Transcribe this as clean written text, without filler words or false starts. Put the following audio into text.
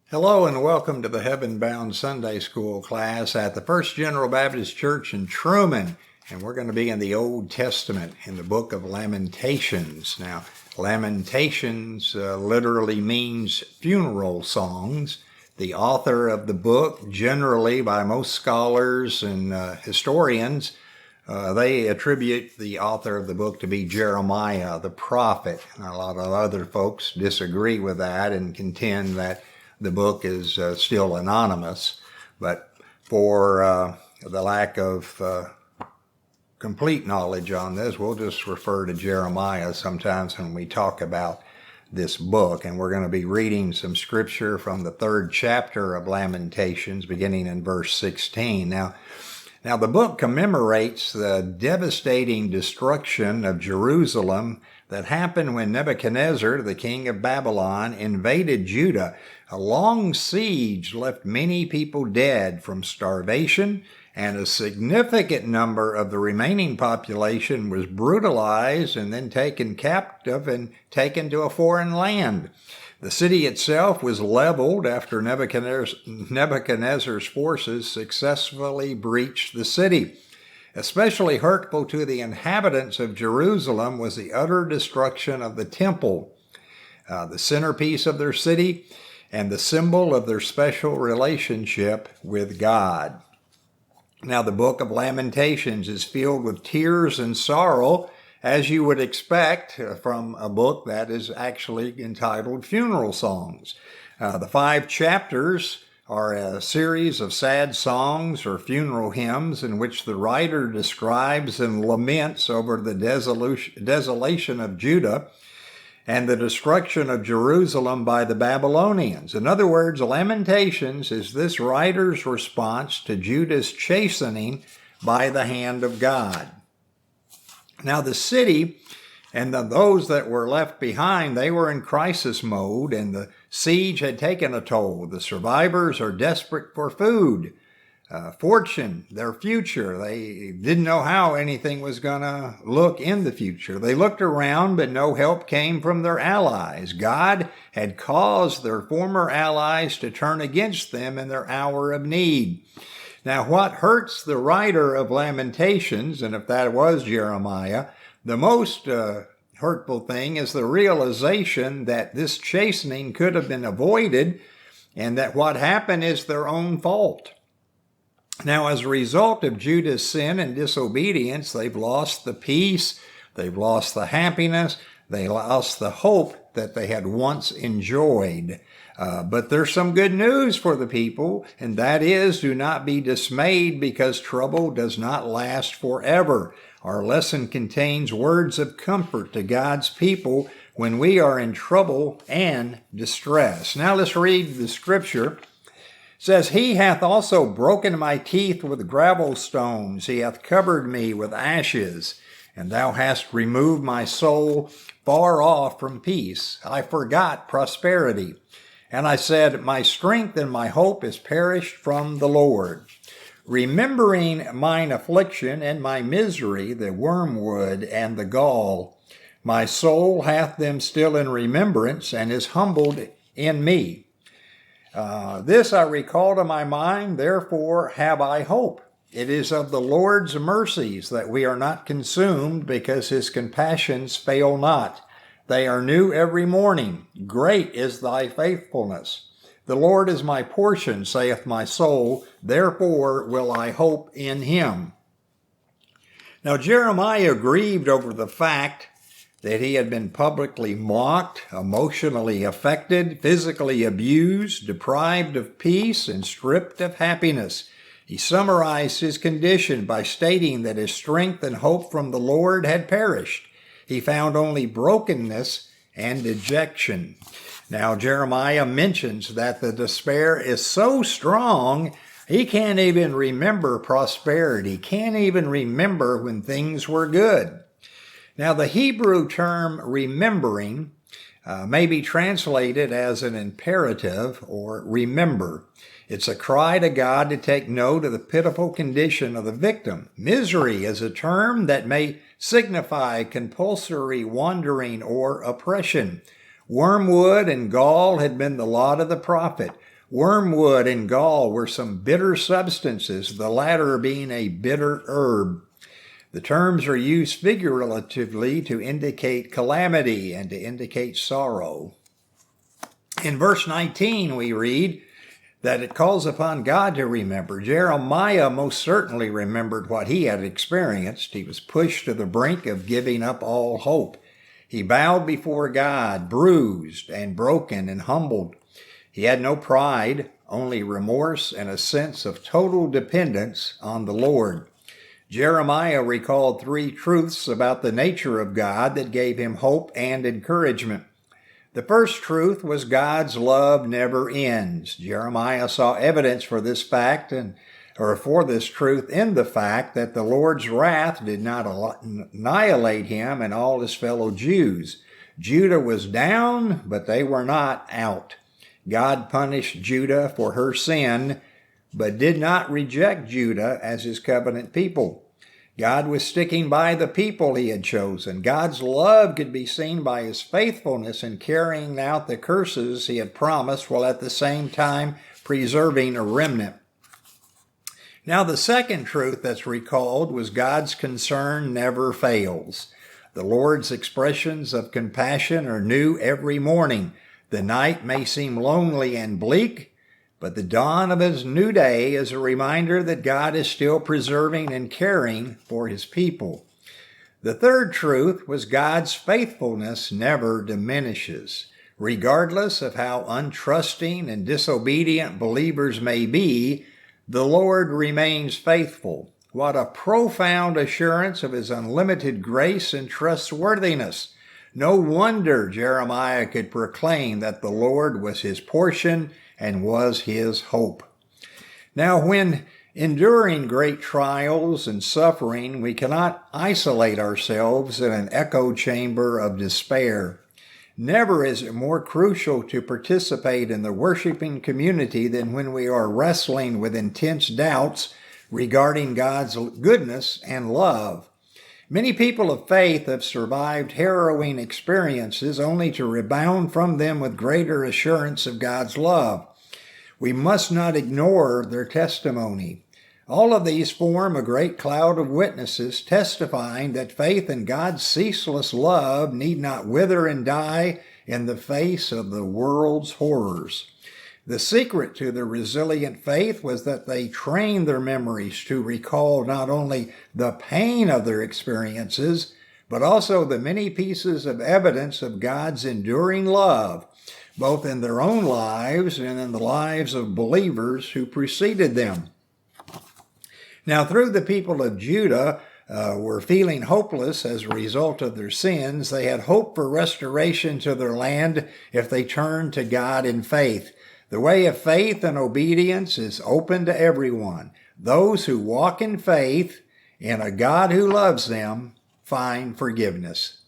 Hello and welcome to the Heaven Bound Sunday School class at the First General Baptist Church in Truman. And we're going to be in the Old Testament in the book of Lamentations. Now, Lamentations literally means funeral songs. The author of the book, generally by most scholars and historians, they attribute the author of the book to be Jeremiah, the prophet. And a lot of other folks disagree with that and contend that the book is still anonymous. But for the lack of complete knowledge on this, we'll just refer to Jeremiah sometimes when we talk about this book. And we're going to be reading some scripture from the third chapter of Lamentations, beginning in verse 16. Now, the book commemorates the devastating destruction of Jerusalem that happened when Nebuchadnezzar, the king of Babylon, invaded Judah. A long siege left many people dead from starvation, and a significant number of the remaining population was brutalized and then taken captive and taken to a foreign land. The city itself was leveled after Nebuchadnezzar's forces successfully breached the city. Especially hurtful to the inhabitants of Jerusalem was the utter destruction of the temple, the centerpiece of their city, and the symbol of their special relationship with God. Now, the book of Lamentations is filled with tears and sorrow, as you would expect from a book that is actually entitled Funeral Songs. The 5 chapters are a series of sad songs or funeral hymns in which the writer describes and laments over the desolation of Judah and the destruction of Jerusalem by the Babylonians. In other words, Lamentations is this writer's response to Judah's chastening by the hand of God. Now, the city and those that were left behind, they were in crisis mode, and the siege had taken a toll. The survivors are desperate for food, fortune, their future. They didn't know how anything was going to look in the future. They looked around, but no help came from their allies. God had caused their former allies to turn against them in their hour of need. Now, what hurts the writer of Lamentations, and if that was Jeremiah, the most hurtful thing is the realization that this chastening could have been avoided and that what happened is their own fault. Now, as a result of Judah's sin and disobedience, they've lost the peace, they've lost the happiness, they lost the hope that they had once enjoyed. But there's some good news for the people, and that is, do not be dismayed because trouble does not last forever. Our lesson contains words of comfort to God's people when we are in trouble and distress. Now let's read the scripture. It says, He hath also broken my teeth with gravel stones. He hath covered me with ashes. And thou hast removed my soul far off from peace. I forgot prosperity. And I said, My strength and my hope is perished from the Lord. Remembering mine affliction and my misery, the wormwood and the gall, my soul hath them still in remembrance and is humbled in me. This I recall to my mind, therefore have I hope. It is of the Lord's mercies that we are not consumed, because his compassions fail not. They are new every morning. Great is thy faithfulness. The Lord is my portion, saith my soul. Therefore will I hope in him. Now Jeremiah grieved over the fact that he had been publicly mocked, emotionally affected, physically abused, deprived of peace, and stripped of happiness. He summarized his condition by stating that his strength and hope from the Lord had perished. He found only brokenness and dejection. Now, Jeremiah mentions that the despair is so strong, he can't even remember prosperity, can't even remember when things were good. Now, the Hebrew term remembering may be translated as an imperative or remember. It's a cry to God to take note of the pitiful condition of the victim. Misery is a term that may signify compulsory wandering or oppression. Wormwood and gall had been the lot of the prophet. Wormwood and gall were some bitter substances, the latter being a bitter herb. The terms are used figuratively to indicate calamity and to indicate sorrow. In verse 19, we read that it calls upon God to remember. Jeremiah most certainly remembered what he had experienced. He was pushed to the brink of giving up all hope. He bowed before God, bruised and broken and humbled. He had no pride, only remorse and a sense of total dependence on the Lord. Jeremiah recalled three truths about the nature of God that gave him hope and encouragement. The first truth was God's love never ends. Jeremiah saw evidence for this fact for this truth in the fact that the Lord's wrath did not annihilate him and all his fellow Jews. Judah was down, but they were not out. God punished Judah for her sin, but did not reject Judah as his covenant people. God was sticking by the people he had chosen. God's love could be seen by his faithfulness in carrying out the curses he had promised, while at the same time preserving a remnant. Now, the second truth that's recalled was God's concern never fails. The Lord's expressions of compassion are new every morning. The night may seem lonely and bleak, but the dawn of his new day is a reminder that God is still preserving and caring for his people. The third truth was God's faithfulness never diminishes. Regardless of how untrusting and disobedient believers may be, the Lord remains faithful. What a profound assurance of his unlimited grace and trustworthiness. No wonder Jeremiah could proclaim that the Lord was his portion and was his hope. Now, when enduring great trials and suffering, we cannot isolate ourselves in an echo chamber of despair. Never is it more crucial to participate in the worshiping community than when we are wrestling with intense doubts regarding God's goodness and love. Many people of faith have survived harrowing experiences only to rebound from them with greater assurance of God's love. We must not ignore their testimony. All of these form a great cloud of witnesses testifying that faith in God's ceaseless love need not wither and die in the face of the world's horrors. The secret to their resilient faith was that they trained their memories to recall not only the pain of their experiences, but also the many pieces of evidence of God's enduring love, both in their own lives and in the lives of believers who preceded them. Now, through the people of Judah were feeling hopeless as a result of their sins, they had hope for restoration to their land if they turned to God in faith. The way of faith and obedience is open to everyone. Those who walk in faith in a God who loves them find forgiveness.